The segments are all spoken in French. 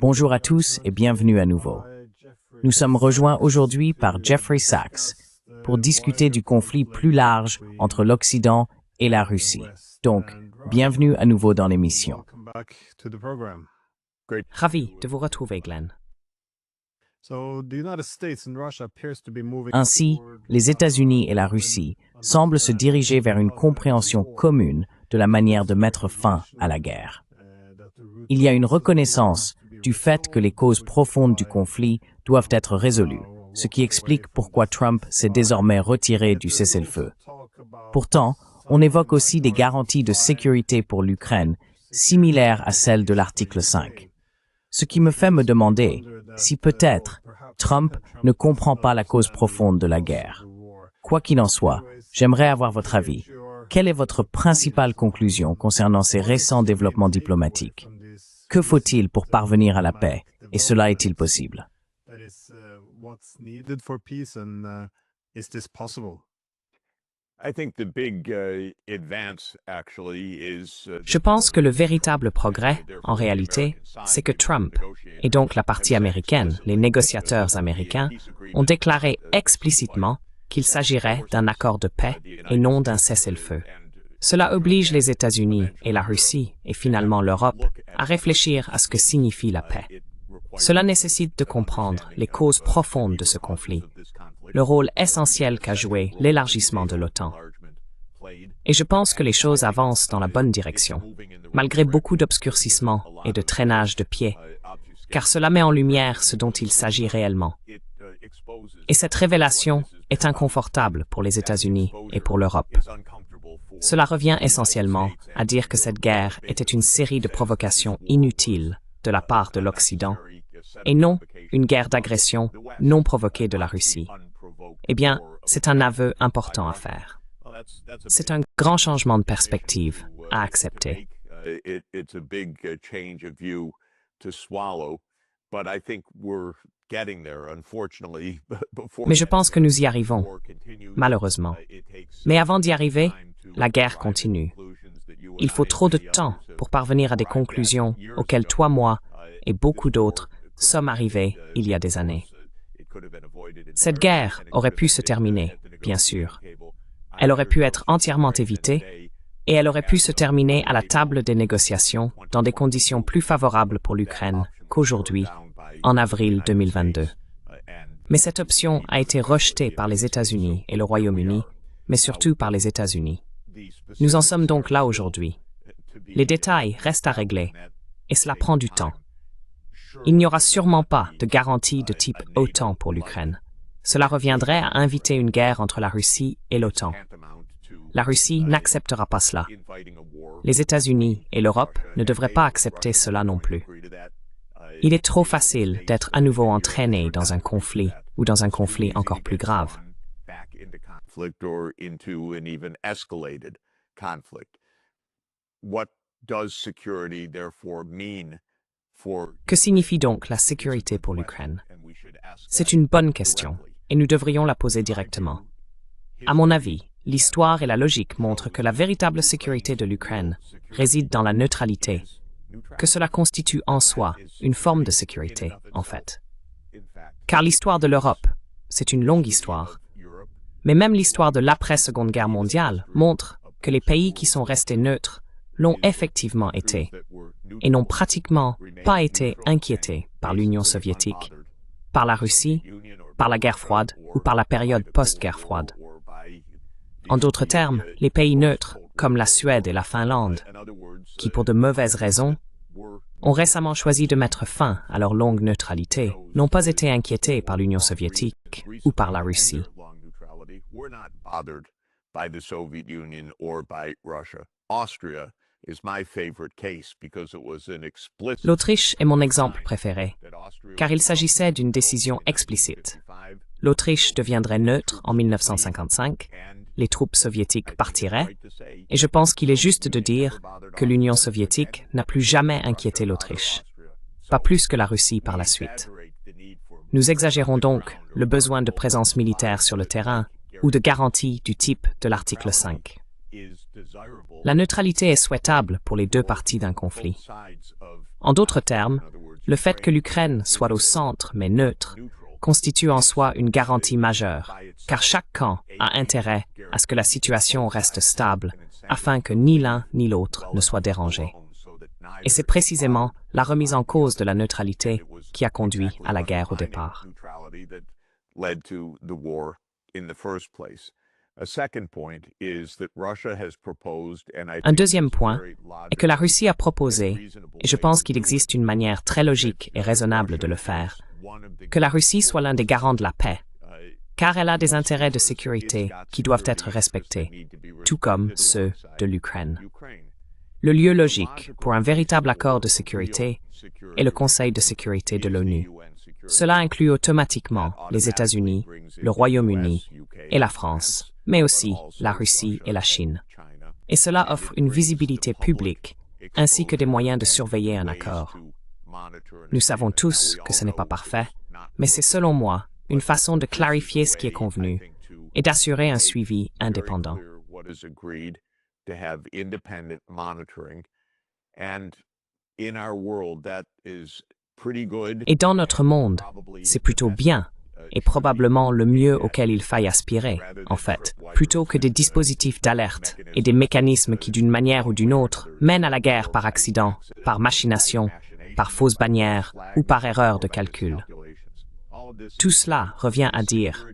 Bonjour à tous et bienvenue à nouveau. Nous sommes rejoints aujourd'hui par Jeffrey Sachs pour discuter du conflit plus large entre l'Occident et la Russie. Donc, bienvenue à nouveau dans l'émission. Ravi de vous retrouver, Glenn. Ainsi, les États-Unis et la Russie semblent se diriger vers une compréhension commune de la manière de mettre fin à la guerre. Il y a une reconnaissance du fait que les causes profondes du conflit doivent être résolues, ce qui explique pourquoi Trump s'est désormais retiré du cessez-le-feu. Pourtant, on évoque aussi des garanties de sécurité pour l'Ukraine, similaires à celles de l'article 5. Ce qui me fait me demander si peut-être Trump ne comprend pas la cause profonde de la guerre. Quoi qu'il en soit, j'aimerais avoir votre avis. Quelle est votre principale conclusion concernant ces récents développements diplomatiques? Que faut-il pour parvenir à la paix, et cela est-il possible? Je pense que le véritable progrès, en réalité, c'est que Trump, et donc la partie américaine, les négociateurs américains, ont déclaré explicitement qu'il s'agirait d'un accord de paix et non d'un cessez-le-feu. Cela oblige les États-Unis et la Russie, et finalement l'Europe, à réfléchir à ce que signifie la paix. Cela nécessite de comprendre les causes profondes de ce conflit, le rôle essentiel qu'a joué l'élargissement de l'OTAN. Et je pense que les choses avancent dans la bonne direction, malgré beaucoup d'obscurcissement et de traînage de pieds, car cela met en lumière ce dont il s'agit réellement. Et cette révélation est inconfortable pour les États-Unis et pour l'Europe. Cela revient essentiellement à dire que cette guerre était une série de provocations inutiles de la part de l'Occident, et non une guerre d'agression non provoquée de la Russie. Eh bien, c'est un aveu important à faire. C'est un grand changement de perspective à accepter. Mais je pense que nous y arrivons, malheureusement. Mais avant d'y arriver, la guerre continue. Il faut trop de temps pour parvenir à des conclusions auxquelles toi, moi et beaucoup d'autres sommes arrivés il y a des années. Cette guerre aurait pu se terminer, bien sûr. Elle aurait pu être entièrement évitée et elle aurait pu se terminer à la table des négociations dans des conditions plus favorables pour l'Ukraine qu'aujourd'hui, en avril 2022. Mais cette option a été rejetée par les États-Unis et le Royaume-Uni, mais surtout par les États-Unis. Nous en sommes donc là aujourd'hui. Les détails restent à régler, et cela prend du temps. Il n'y aura sûrement pas de garantie de type OTAN pour l'Ukraine. Cela reviendrait à inviter une guerre entre la Russie et l'OTAN. La Russie n'acceptera pas cela. Les États-Unis et l'Europe ne devraient pas accepter cela non plus. Il est trop facile d'être à nouveau entraîné dans un conflit ou dans un conflit encore plus grave. Que signifie donc la sécurité pour l'Ukraine? C'est une bonne question, et nous devrions la poser directement. À mon avis, l'histoire et la logique montrent que la véritable sécurité de l'Ukraine réside dans la neutralité, que cela constitue en soi une forme de sécurité, en fait. Car l'histoire de l'Europe, c'est une longue histoire. Mais même l'histoire de l'après-Seconde Guerre mondiale montre que les pays qui sont restés neutres l'ont effectivement été, et n'ont pratiquement pas été inquiétés par l'Union soviétique, par la Russie, par la guerre froide ou par la période post-guerre froide. En d'autres termes, les pays neutres, comme la Suède et la Finlande, qui pour de mauvaises raisons ont récemment choisi de mettre fin à leur longue neutralité, n'ont pas été inquiétés par l'Union soviétique ou par la Russie. L'Autriche est mon exemple préféré, car il s'agissait d'une décision explicite. L'Autriche deviendrait neutre en 1955, les troupes soviétiques partiraient, et je pense qu'il est juste de dire que l'Union soviétique n'a plus jamais inquiété l'Autriche, pas plus que la Russie par la suite. Nous exagérons donc le besoin de présence militaire sur le terrain ou de garanties du type de l'article 5. La neutralité est souhaitable pour les deux parties d'un conflit. En d'autres termes, le fait que l'Ukraine soit au centre mais neutre constitue en soi une garantie majeure, car chaque camp a intérêt à ce que la situation reste stable, afin que ni l'un ni l'autre ne soit dérangé. Et c'est précisément la remise en cause de la neutralité qui a conduit à la guerre au départ. Un deuxième point est que la Russie a proposé, et je pense qu'il existe une manière très logique et raisonnable de le faire, que la Russie soit l'un des garants de la paix, car elle a des intérêts de sécurité qui doivent être respectés, tout comme ceux de l'Ukraine. Le lieu logique pour un véritable accord de sécurité est le Conseil de sécurité de l'ONU. Cela inclut automatiquement les États-Unis, le Royaume-Uni et la France, mais aussi la Russie et la Chine. Et cela offre une visibilité publique, ainsi que des moyens de surveiller un accord. Nous savons tous que ce n'est pas parfait, mais c'est selon moi une façon de clarifier ce qui est convenu et d'assurer un suivi indépendant. Et dans notre monde, c'est plutôt bien et probablement le mieux auquel il faille aspirer, en fait, plutôt que des dispositifs d'alerte et des mécanismes qui, d'une manière ou d'une autre, mènent à la guerre par accident, par machination, par fausse bannière ou par erreur de calcul. Tout cela revient à dire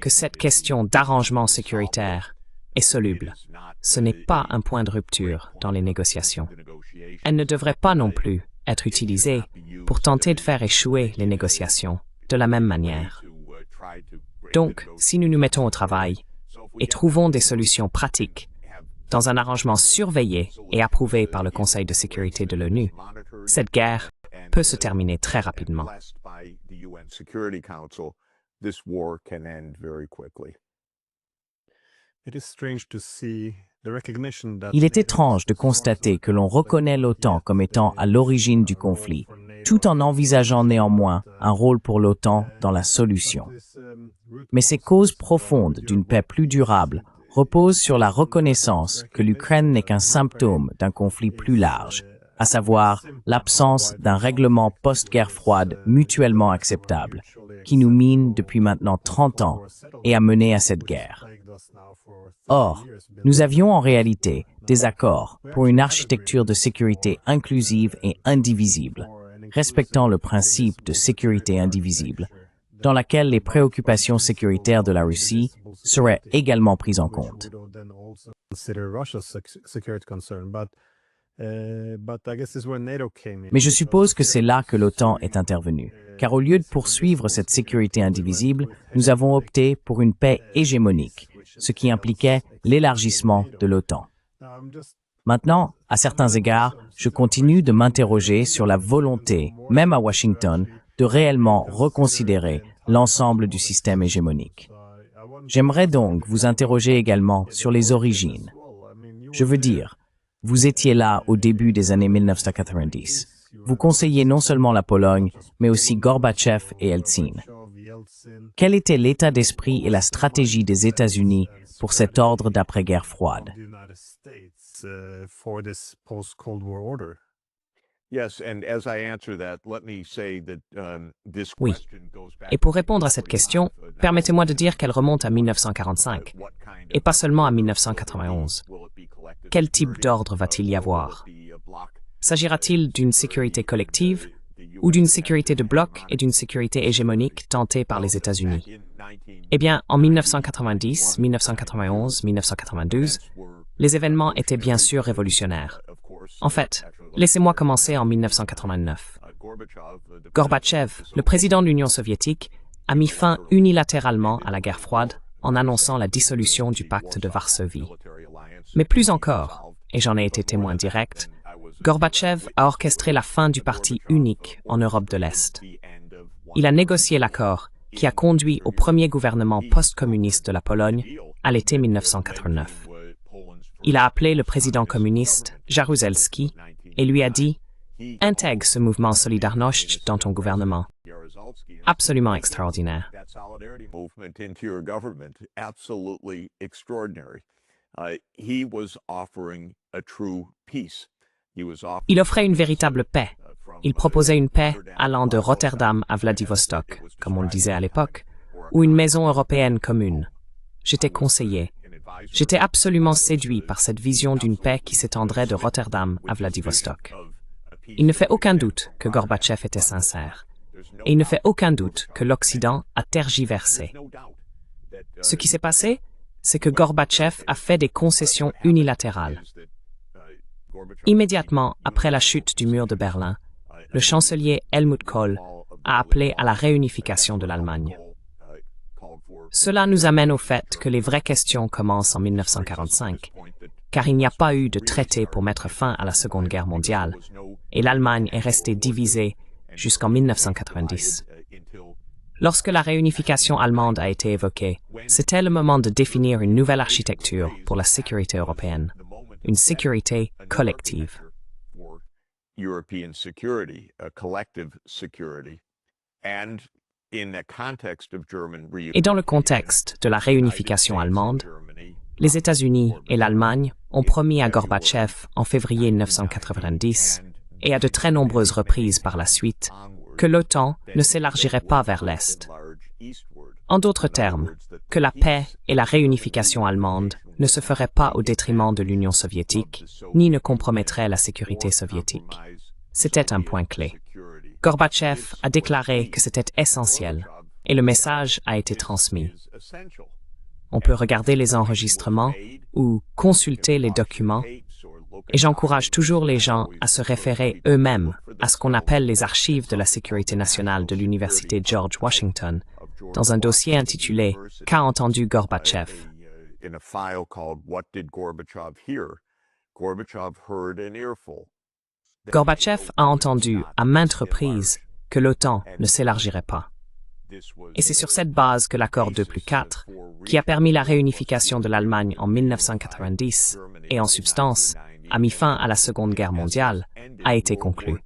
que cette question d'arrangement sécuritaire est soluble. Ce n'est pas un point de rupture dans les négociations. Elle ne devrait pas non plus être utilisée pour tenter de faire échouer les négociations de la même manière. Donc, si nous nous mettons au travail et trouvons des solutions pratiques dans un arrangement surveillé et approuvé par le Conseil de sécurité de l'ONU, cette guerre peut se terminer très rapidement. Il est étrange de constater que l'on reconnaît l'OTAN comme étant à l'origine du conflit, tout en envisageant néanmoins un rôle pour l'OTAN dans la solution. Mais ces causes profondes d'une paix plus durable reposent sur la reconnaissance que l'Ukraine n'est qu'un symptôme d'un conflit plus large, à savoir l'absence d'un règlement post-guerre froide mutuellement acceptable, qui nous mine depuis maintenant 30 ans et a mené à cette guerre. Or, nous avions en réalité des accords pour une architecture de sécurité inclusive et indivisible, respectant le principe de sécurité indivisible, dans laquelle les préoccupations sécuritaires de la Russie seraient également prises en compte. Mais je suppose que c'est là que l'OTAN est intervenue, car au lieu de poursuivre cette sécurité indivisible, nous avons opté pour une paix hégémonique, ce qui impliquait l'élargissement de l'OTAN. Maintenant, à certains égards, je continue de m'interroger sur la volonté, même à Washington, de réellement reconsidérer l'ensemble du système hégémonique. J'aimerais donc vous interroger également sur les origines. Je veux dire, vous étiez là au début des années 1990. Vous conseillez non seulement la Pologne, mais aussi Gorbatchev et Eltsine. Quel était l'état d'esprit et la stratégie des États-Unis pour cet ordre d'après-guerre froide? Oui. Et pour répondre à cette question, permettez-moi de dire qu'elle remonte à 1945, et pas seulement à 1991. Quel type d'ordre va-t-il y avoir? S'agira-t-il d'une sécurité collective ou d'une sécurité de bloc et d'une sécurité hégémonique tentée par les États-Unis? Eh bien, en 1990, 1991, 1992, les événements étaient bien sûr révolutionnaires. En fait, laissez-moi commencer en 1989. Gorbatchev, le président de l'Union soviétique, a mis fin unilatéralement à la guerre froide en annonçant la dissolution du pacte de Varsovie. Mais plus encore, et j'en ai été témoin direct, Gorbatchev a orchestré la fin du parti unique en Europe de l'Est. Il a négocié l'accord qui a conduit au premier gouvernement post-communiste de la Pologne à l'été 1989. Il a appelé le président communiste, Jaruzelski, et lui a dit « Intègre ce mouvement Solidarność dans ton gouvernement. » Absolument extraordinaire. Il offrait une véritable paix, il proposait une paix allant de Rotterdam à Vladivostok, comme on le disait à l'époque, ou une maison européenne commune. J'étais conseiller. J'étais absolument séduit par cette vision d'une paix qui s'étendrait de Rotterdam à Vladivostok. Il ne fait aucun doute que Gorbatchev était sincère. Et il ne fait aucun doute que l'Occident a tergiversé. Ce qui s'est passé, c'est que Gorbatchev a fait des concessions unilatérales. Immédiatement après la chute du mur de Berlin, le chancelier Helmut Kohl a appelé à la réunification de l'Allemagne. Cela nous amène au fait que les vraies questions commencent en 1945, car il n'y a pas eu de traité pour mettre fin à la Seconde Guerre mondiale, et l'Allemagne est restée divisée jusqu'en 1990. Lorsque la réunification allemande a été évoquée, c'était le moment de définir une nouvelle architecture pour la sécurité européenne, une sécurité collective. Et dans le contexte de la réunification allemande, les États-Unis et l'Allemagne ont promis à Gorbatchev en février 1990 et à de très nombreuses reprises par la suite que l'OTAN ne s'élargirait pas vers l'Est. En d'autres termes, que la paix et la réunification allemande ne se feraient pas au détriment de l'Union soviétique, ni ne compromettraient la sécurité soviétique. C'était un point clé. Gorbatchev a déclaré que c'était essentiel, et le message a été transmis. On peut regarder les enregistrements ou consulter les documents, et j'encourage toujours les gens à se référer eux-mêmes à ce qu'on appelle les archives de la sécurité nationale de l'Université George Washington, dans un dossier intitulé « Qu'a entendu Gorbatchev ?» Gorbatchev a entendu à maintes reprises que l'OTAN ne s'élargirait pas. Et c'est sur cette base que l'accord 2+4, qui a permis la réunification de l'Allemagne en 1990 et en substance a mis fin à la Seconde Guerre mondiale, a été conclu.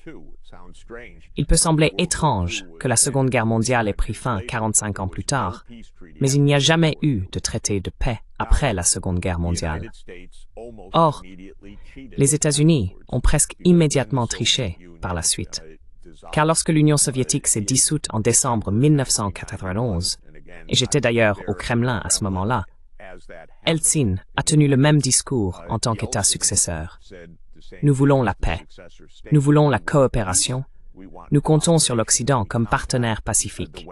Il peut sembler étrange que la Seconde Guerre mondiale ait pris fin 45 ans plus tard, mais il n'y a jamais eu de traité de paix après la Seconde Guerre mondiale. Or, les États-Unis ont presque immédiatement triché par la suite, car lorsque l'Union soviétique s'est dissoute en décembre 1991, et j'étais d'ailleurs au Kremlin à ce moment-là, Eltsine a tenu le même discours en tant qu'État successeur. Nous voulons la paix, nous voulons la coopération, nous comptons sur l'Occident comme partenaire pacifique.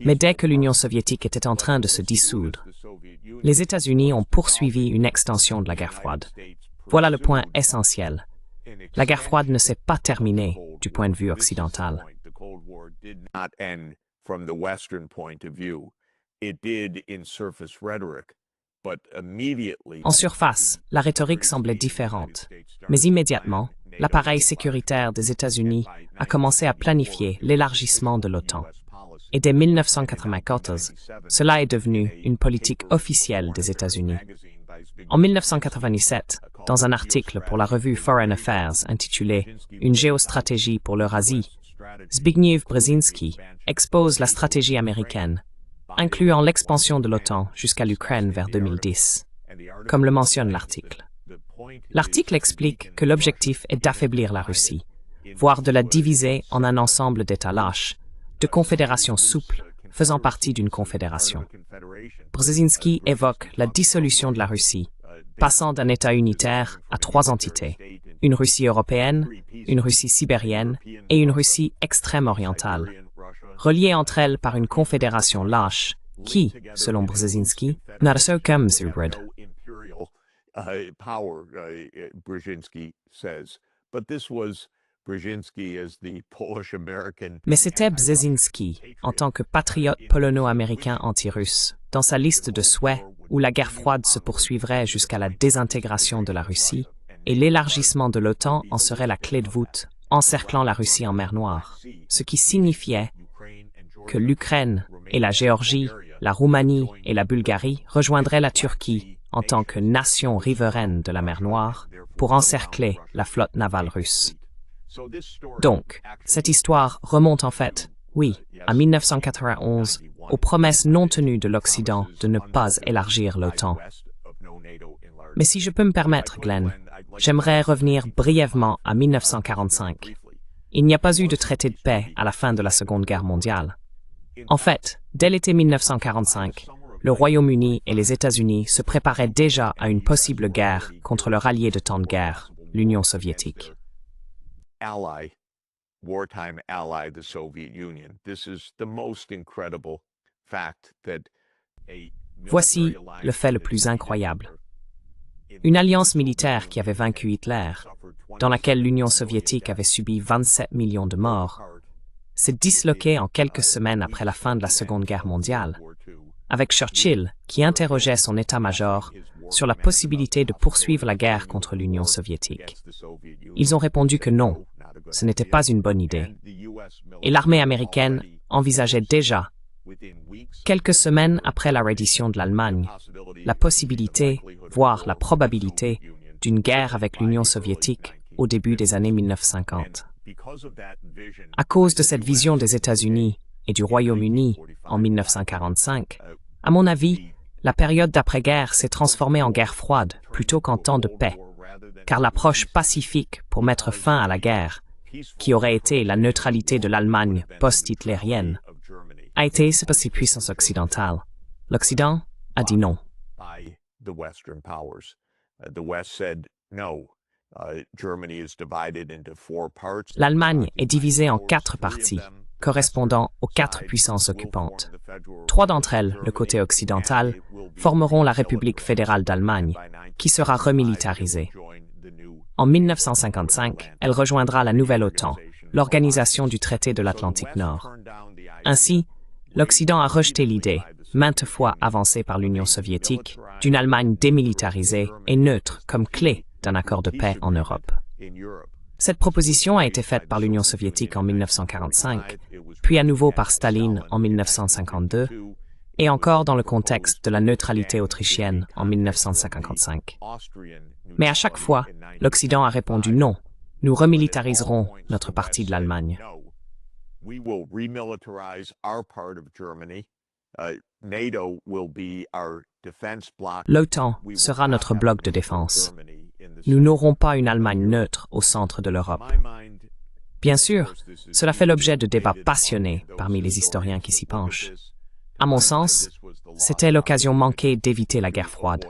Mais dès que l'Union soviétique était en train de se dissoudre, les États-Unis ont poursuivi une extension de la guerre froide. Voilà le point essentiel. La guerre froide ne s'est pas terminée du point de vue occidental. En surface, la rhétorique semblait différente, mais immédiatement, l'appareil sécuritaire des États-Unis a commencé à planifier l'élargissement de l'OTAN. Et dès 1994, cela est devenu une politique officielle des États-Unis. En 1997, dans un article pour la revue Foreign Affairs intitulé « Une géostratégie pour l'Eurasie », Zbigniew Brzezinski expose la stratégie américaine, incluant l'expansion de l'OTAN jusqu'à l'Ukraine vers 2010, comme le mentionne l'article. L'article explique que l'objectif est d'affaiblir la Russie, voire de la diviser en un ensemble d'États lâches, de confédérations souples faisant partie d'une confédération. Brzezinski évoque la dissolution de la Russie, passant d'un État unitaire à 3 entités, une Russie européenne, une Russie sibérienne et une Russie extrême-orientale, reliées entre elles par une confédération lâche qui, selon Brzezinski, n'a aucun zubrid. Mais c'était Brzezinski, en tant que patriote polono-américain anti-russe, dans sa liste de souhaits où la guerre froide se poursuivrait jusqu'à la désintégration de la Russie, et l'élargissement de l'OTAN en serait la clé de voûte, encerclant la Russie en mer Noire, ce qui signifiait que l'Ukraine et la Géorgie, la Roumanie et la Bulgarie rejoindraient la Turquie en tant que nation riveraine de la mer Noire pour encercler la flotte navale russe. Donc, cette histoire remonte en fait, oui, à 1991, aux promesses non tenues de l'Occident de ne pas élargir l'OTAN. Mais si je peux me permettre, Glenn, j'aimerais revenir brièvement à 1945, Il n'y a pas eu de traité de paix à la fin de la Seconde Guerre mondiale. En fait, dès l'été 1945, le Royaume-Uni et les États-Unis se préparaient déjà à une possible guerre contre leur allié de temps de guerre, l'Union soviétique. Wartime ally, the Soviet Union. This is the most incredible fact that Voici le fait le plus incroyable. Une alliance militaire qui avait vaincu Hitler, dans laquelle l'Union soviétique avait subi 27 millions de morts, s'est disloquée en quelques semaines après la fin de la Seconde Guerre mondiale, avec Churchill qui interrogeait son état-major sur la possibilité de poursuivre la guerre contre l'Union soviétique. Ils ont répondu que non, ce n'était pas une bonne idée. Et l'armée américaine envisageait déjà, quelques semaines après la reddition de l'Allemagne, la possibilité, voire la probabilité, d'une guerre avec l'Union soviétique au début des années 1950. À cause de cette vision des États-Unis et du Royaume-Uni en 1945, à mon avis, la période d'après-guerre s'est transformée en guerre froide plutôt qu'en temps de paix, car l'approche pacifique pour mettre fin à la guerre, qui aurait été la neutralité de l'Allemagne post-hitlérienne, a été ce par ces puissances occidentales. L'Occident a dit non. L'Allemagne est divisée en 4 parties, correspondant aux 4 puissances occupantes. 3 d'entre elles, le côté occidental, formeront la République fédérale d'Allemagne, qui sera remilitarisée. En 1955, elle rejoindra la nouvelle OTAN, l'organisation du traité de l'Atlantique Nord. Ainsi, l'Occident a rejeté l'idée, maintes fois avancée par l'Union soviétique, d'une Allemagne démilitarisée et neutre comme clé d'un accord de paix en Europe. Cette proposition a été faite par l'Union soviétique en 1945, puis à nouveau par Staline en 1952, et encore dans le contexte de la neutralité autrichienne en 1955. Mais à chaque fois, l'Occident a répondu non, nous remilitariserons notre partie de l'Allemagne. L'OTAN sera notre bloc de défense. Nous n'aurons pas une Allemagne neutre au centre de l'Europe. Bien sûr, cela fait l'objet de débats passionnés parmi les historiens qui s'y penchent. À mon sens, c'était l'occasion manquée d'éviter la guerre froide,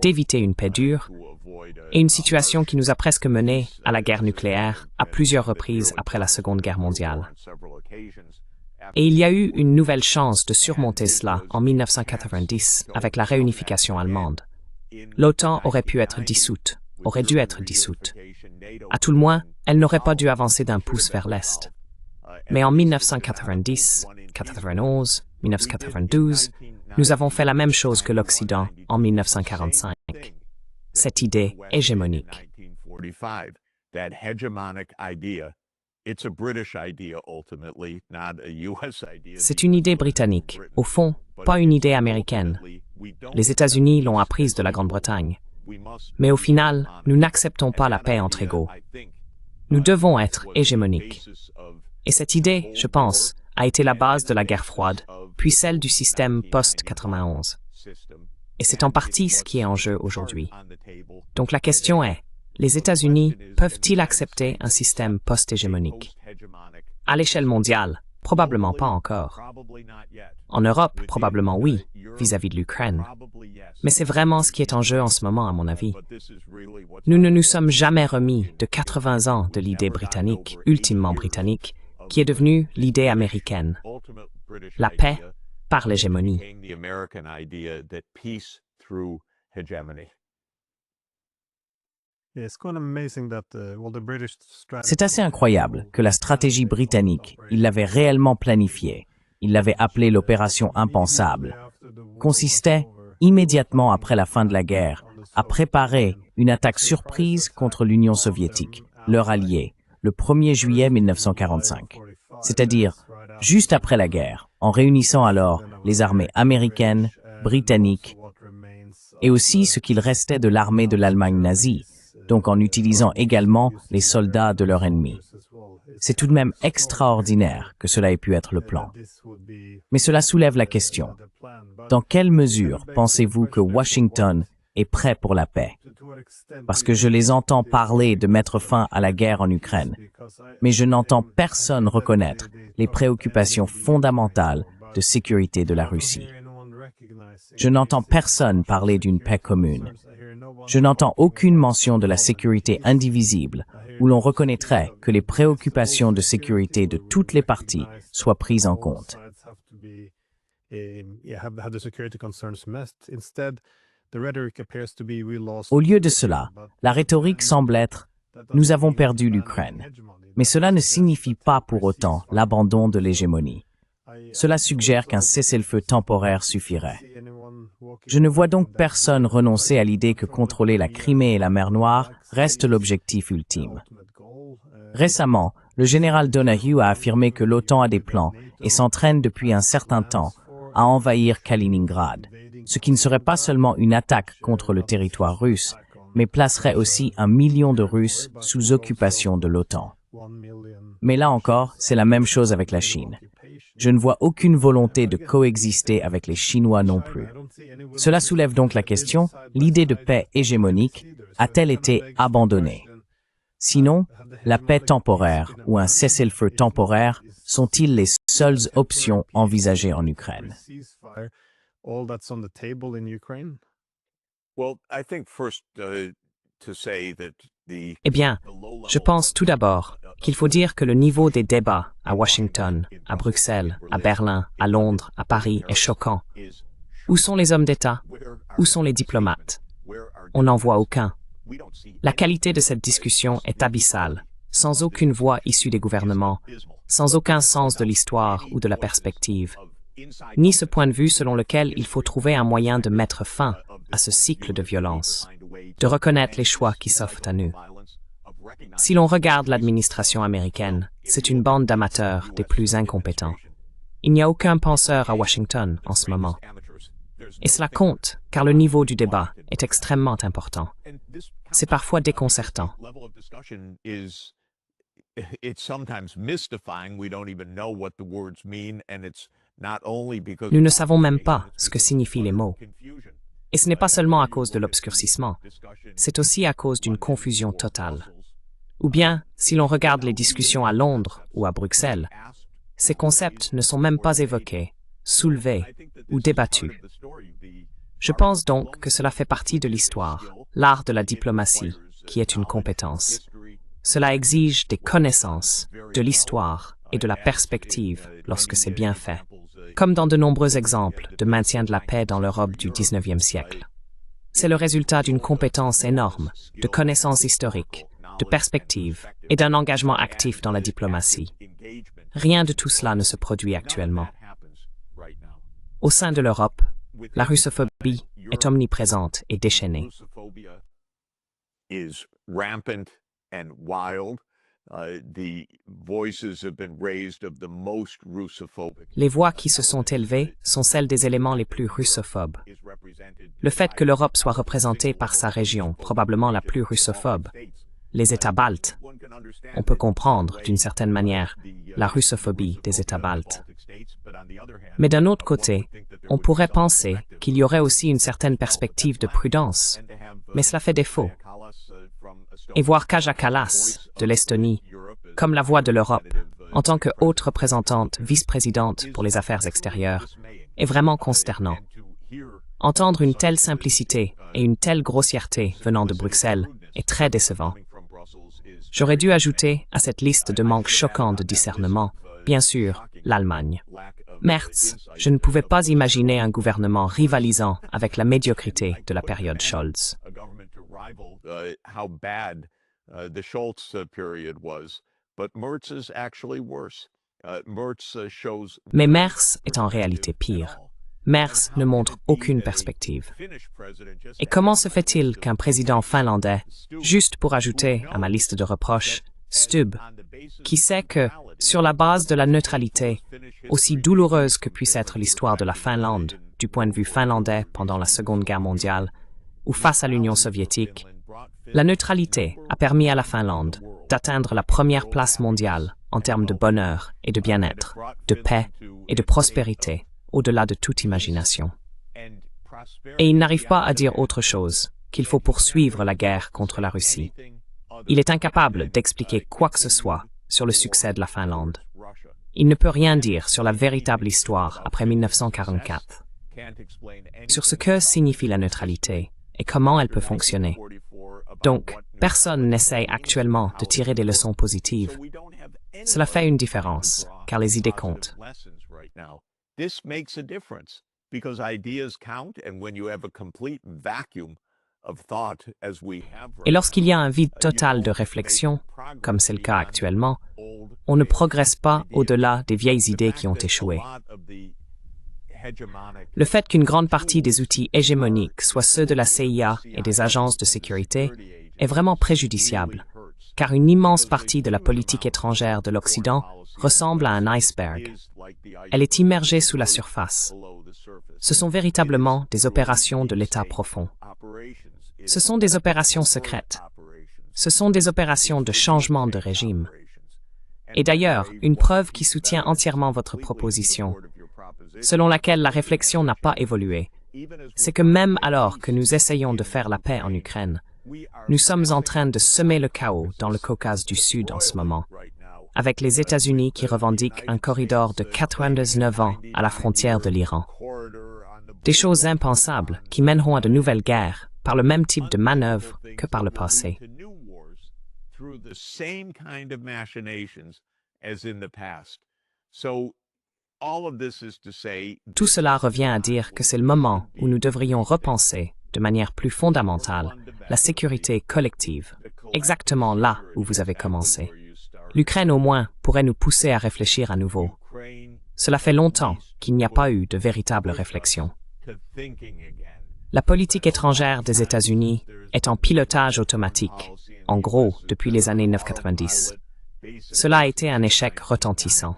d'éviter une paix dure, et une situation qui nous a presque menés à la guerre nucléaire à plusieurs reprises après la Seconde Guerre mondiale. Et il y a eu une nouvelle chance de surmonter cela en 1990 avec la réunification allemande. L'OTAN aurait pu être dissoute, aurait dû être dissoute. À tout le moins, elle n'aurait pas dû avancer d'un pouce vers l'Est. Mais en 1990, 91, 1992, nous avons fait la même chose que l'Occident en 1945. Cette idée hégémonique. C'est une idée britannique, au fond, pas une idée américaine. Les États-Unis l'ont apprise de la Grande-Bretagne. Mais au final, nous n'acceptons pas la paix entre égaux. Nous devons être hégémoniques. Et cette idée, je pense, a été la base de la guerre froide, puis celle du système post-91. Et c'est en partie ce qui est en jeu aujourd'hui. Donc la question est, les États-Unis peuvent-ils accepter un système post-hégémonique? À l'échelle mondiale, probablement pas encore. En Europe, probablement oui, vis-à-vis de l'Ukraine. Mais c'est vraiment ce qui est en jeu en ce moment, à mon avis. Nous ne nous sommes jamais remis de 80 ans de l'idée britannique, ultimement britannique, qui est devenue l'idée américaine. La paix par l'hégémonie. C'est assez incroyable que la stratégie britannique, ils l'avaient réellement planifiée, ils l'avaient appelée l'opération impensable, consistait, immédiatement après la fin de la guerre, à préparer une attaque surprise contre l'Union soviétique, leur allié, le 1er juillet 1945. C'est-à-dire, juste après la guerre, en réunissant alors les armées américaines, britanniques, et aussi ce qu'il restait de l'armée de l'Allemagne nazie, donc en utilisant également les soldats de leur ennemi. C'est tout de même extraordinaire que cela ait pu être le plan. Mais cela soulève la question. Dans quelle mesure pensez-vous que Washington est prêt pour la paix, parce que je les entends parler de mettre fin à la guerre en Ukraine, mais je n'entends personne reconnaître les préoccupations fondamentales de sécurité de la Russie. Je n'entends personne parler d'une paix commune. Je n'entends aucune mention de la sécurité indivisible, où l'on reconnaîtrait que les préoccupations de sécurité de toutes les parties soient prises en compte. Au lieu de cela, la rhétorique semble être « nous avons perdu l'Ukraine ». Mais cela ne signifie pas pour autant l'abandon de l'hégémonie. Cela suggère qu'un cessez-le-feu temporaire suffirait. Je ne vois donc personne renoncer à l'idée que contrôler la Crimée et la mer Noire reste l'objectif ultime. Récemment, le général Donahue a affirmé que l'OTAN a des plans et s'entraîne depuis un certain temps à envahir Kaliningrad, ce qui ne serait pas seulement une attaque contre le territoire russe, mais placerait aussi 1 million de Russes sous occupation de l'OTAN. Mais là encore, c'est la même chose avec la Chine. Je ne vois aucune volonté de coexister avec les Chinois non plus. Cela soulève donc la question, l'idée de paix hégémonique a-t-elle été abandonnée? Sinon, la paix temporaire ou un cessez-le-feu temporaire sont-ils les seules options envisagées en Ukraine? Eh bien, je pense tout d'abord qu'il faut dire que le niveau des débats à Washington, à Bruxelles, à Berlin, à Londres, à Paris est choquant. Où sont les hommes d'État? Où sont les diplomates? On n'en voit aucun. La qualité de cette discussion est abyssale, sans aucune voix issue des gouvernements, sans aucun sens de l'histoire ou de la perspective, ni ce point de vue selon lequel il faut trouver un moyen de mettre fin à ce cycle de violence, de reconnaître les choix qui s'offrent à nous. Si l'on regarde l'administration américaine, c'est une bande d'amateurs des plus incompétents. Il n'y a aucun penseur à Washington en ce moment. Et cela compte, car le niveau du débat est extrêmement important. C'est parfois déconcertant. Nous ne savons même pas ce que signifient les mots. Et ce n'est pas seulement à cause de l'obscurcissement, c'est aussi à cause d'une confusion totale. Ou bien, si l'on regarde les discussions à Londres ou à Bruxelles, ces concepts ne sont même pas évoqués, soulevés ou débattus. Je pense donc que cela fait partie de l'histoire, l'art de la diplomatie, qui est une compétence. Cela exige des connaissances, de l'histoire et de la perspective lorsque c'est bien fait, comme dans de nombreux exemples de maintien de la paix dans l'Europe du XIXe siècle. C'est le résultat d'une compétence énorme, de connaissances historiques, de perspectives et d'un engagement actif dans la diplomatie. Rien de tout cela ne se produit actuellement. Au sein de l'Europe, la russophobie est omniprésente et déchaînée. Les voix qui se sont élevées sont celles des éléments les plus russophobes. Le fait que l'Europe soit représentée par sa région, probablement la plus russophobe, les États baltes, on peut comprendre, d'une certaine manière, la russophobie des États baltes. Mais d'un autre côté, on pourrait penser qu'il y aurait aussi une certaine perspective de prudence, mais cela fait défaut. Et voir Kaja Kallas, de l'Estonie, comme la voix de l'Europe, en tant que haute représentante vice-présidente pour les affaires extérieures, est vraiment consternant. Entendre une telle simplicité et une telle grossièreté venant de Bruxelles est très décevant. J'aurais dû ajouter à cette liste de manques choquants de discernement, bien sûr, l'Allemagne. Merz, je ne pouvais pas imaginer un gouvernement rivalisant avec la médiocrité de la période Scholz. Mais Merz est en réalité pire. Merz ne montre aucune perspective. Et comment se fait-il qu'un président finlandais, juste pour ajouter à ma liste de reproches, Stubb, qui sait que, sur la base de la neutralité, aussi douloureuse que puisse être l'histoire de la Finlande, du point de vue finlandais pendant la Seconde Guerre mondiale, ou face à l'Union soviétique, la neutralité a permis à la Finlande d'atteindre la première place mondiale en termes de bonheur et de bien-être, de paix et de prospérité, au-delà de toute imagination. Et il n'arrive pas à dire autre chose, qu'il faut poursuivre la guerre contre la Russie. Il est incapable d'expliquer quoi que ce soit sur le succès de la Finlande. Il ne peut rien dire sur la véritable histoire après 1944, sur ce que signifie la neutralité et comment elle peut fonctionner. Donc, personne n'essaie actuellement de tirer des leçons positives. Cela fait une différence, car les idées comptent. Et lorsqu'il y a un vide total de réflexion, comme c'est le cas actuellement, on ne progresse pas au-delà des vieilles idées qui ont échoué. Le fait qu'une grande partie des outils hégémoniques soient ceux de la CIA et des agences de sécurité est vraiment préjudiciable, car une immense partie de la politique étrangère de l'Occident ressemble à un iceberg. Elle est immergée sous la surface. Ce sont véritablement des opérations de l'État profond. Ce sont des opérations secrètes. Ce sont des opérations de changement de régime. Et d'ailleurs, une preuve qui soutient entièrement votre proposition, selon laquelle la réflexion n'a pas évolué, c'est que même alors que nous essayons de faire la paix en Ukraine, nous sommes en train de semer le chaos dans le Caucase du Sud en ce moment, avec les États-Unis qui revendiquent un corridor de 99 ans à la frontière de l'Iran. Des choses impensables qui mèneront à de nouvelles guerres par le même type de manœuvre que par le passé. Tout cela revient à dire que c'est le moment où nous devrions repenser, de manière plus fondamentale, la sécurité collective, exactement là où vous avez commencé. L'Ukraine, au moins, pourrait nous pousser à réfléchir à nouveau. Cela fait longtemps qu'il n'y a pas eu de véritable réflexion. La politique étrangère des États-Unis est en pilotage automatique, en gros, depuis les années 1990. Cela a été un échec retentissant.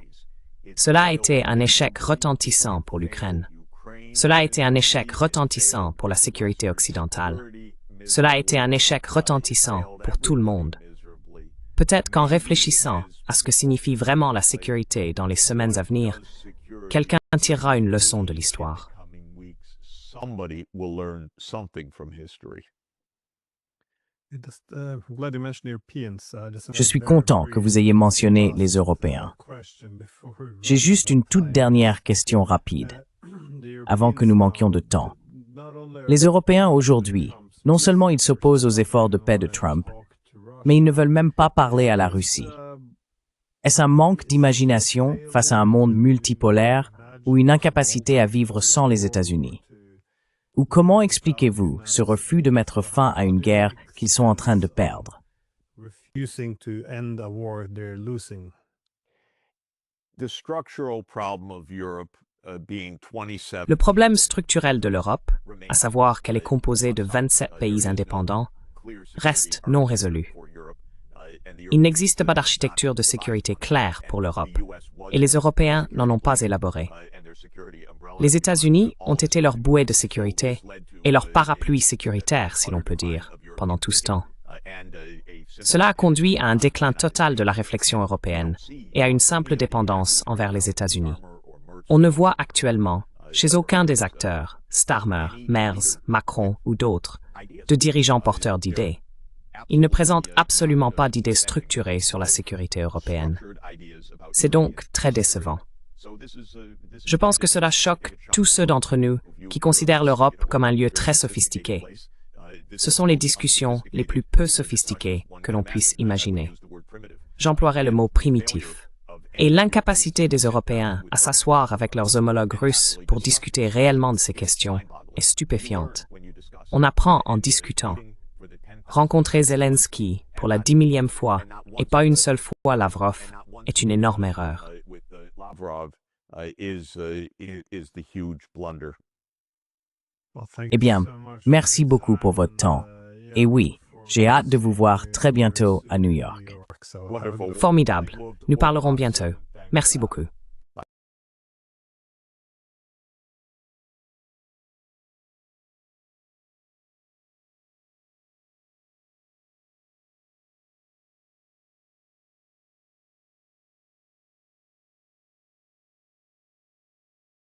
Cela a été un échec retentissant pour l'Ukraine. Cela a été un échec retentissant pour la sécurité occidentale. Cela a été un échec retentissant pour tout le monde. Peut-être qu'en réfléchissant à ce que signifie vraiment la sécurité dans les semaines à venir, quelqu'un tirera une leçon de l'histoire. Je suis content que vous ayez mentionné les Européens. J'ai juste une toute dernière question rapide, avant que nous manquions de temps. Les Européens aujourd'hui, non seulement ils s'opposent aux efforts de paix de Trump, mais ils ne veulent même pas parler à la Russie. Est-ce un manque d'imagination face à un monde multipolaire ou une incapacité à vivre sans les États-Unis? Ou comment expliquez-vous ce refus de mettre fin à une guerre qu'ils sont en train de perdre? Le problème structurel de l'Europe, à savoir qu'elle est composée de 27 pays indépendants, reste non résolu. Il n'existe pas d'architecture de sécurité claire pour l'Europe, et les Européens n'en ont pas élaboré. Les États-Unis ont été leur bouée de sécurité et leur parapluie sécuritaire, si l'on peut dire, pendant tout ce temps. Cela a conduit à un déclin total de la réflexion européenne et à une simple dépendance envers les États-Unis. On ne voit actuellement, chez aucun des acteurs, Starmer, Merz, Macron ou d'autres, de dirigeants porteurs d'idées. Ils ne présentent absolument pas d'idées structurées sur la sécurité européenne. C'est donc très décevant. Je pense que cela choque tous ceux d'entre nous qui considèrent l'Europe comme un lieu très sophistiqué. Ce sont les discussions les plus peu sophistiquées que l'on puisse imaginer. J'emploierais le mot primitif. Et l'incapacité des Européens à s'asseoir avec leurs homologues russes pour discuter réellement de ces questions est stupéfiante. On apprend en discutant. Rencontrer Zelensky pour la 10 000e fois et pas une seule fois Lavrov est une énorme erreur. Eh bien, merci beaucoup pour votre temps. Et oui, j'ai hâte de vous voir très bientôt à New York. Formidable. Nous parlerons bientôt. Merci beaucoup.